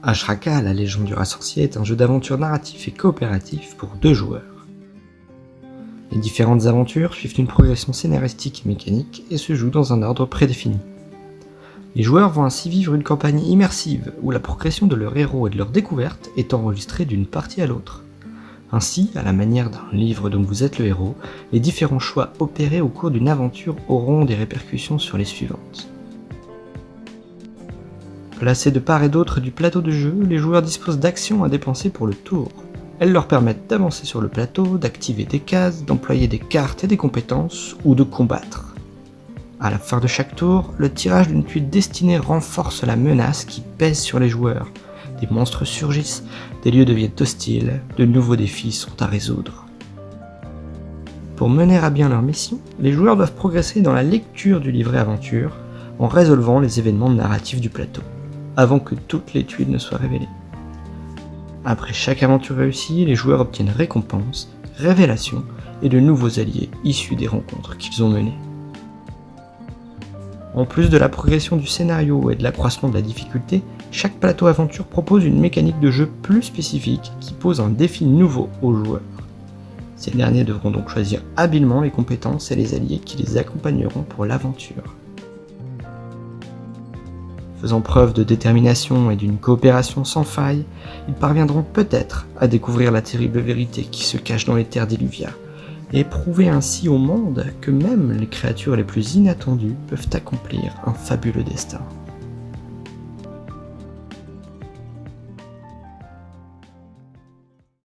Ashraka, la légende du rat sorcier, est un jeu d'aventure narratif et coopératif pour 2 joueurs. Les différentes aventures suivent une progression scénaristique et mécanique et se jouent dans un ordre prédéfini. Les joueurs vont ainsi vivre une campagne immersive où la progression de leur héros et de leur découverte est enregistrée d'une partie à l'autre. Ainsi, à la manière d'un livre dont vous êtes le héros, les différents choix opérés au cours d'une aventure auront des répercussions sur les suivantes. Placés de part et d'autre du plateau de jeu, les joueurs disposent d'actions à dépenser pour le tour. Elles leur permettent d'avancer sur le plateau, d'activer des cases, d'employer des cartes et des compétences, ou de combattre. À la fin de chaque tour, le tirage d'une tuile destinée renforce la menace qui pèse sur les joueurs. Des monstres surgissent, des lieux deviennent hostiles, de nouveaux défis sont à résoudre. Pour mener à bien leur mission, les joueurs doivent progresser dans la lecture du livret aventure en résolvant les événements narratifs du plateau, avant que toutes les tuiles ne soient révélées. Après chaque aventure réussie, les joueurs obtiennent récompenses, révélations et de nouveaux alliés issus des rencontres qu'ils ont menées. En plus de la progression du scénario et de l'accroissement de la difficulté, chaque plateau aventure propose une mécanique de jeu plus spécifique qui pose un défi nouveau aux joueurs. Ces derniers devront donc choisir habilement les compétences et les alliés qui les accompagneront pour l'aventure. Faisant preuve de détermination et d'une coopération sans faille, ils parviendront peut-être à découvrir la terrible vérité qui se cache dans les terres d'Illuvia, et prouver ainsi au monde que même les créatures les plus inattendues peuvent accomplir un fabuleux destin.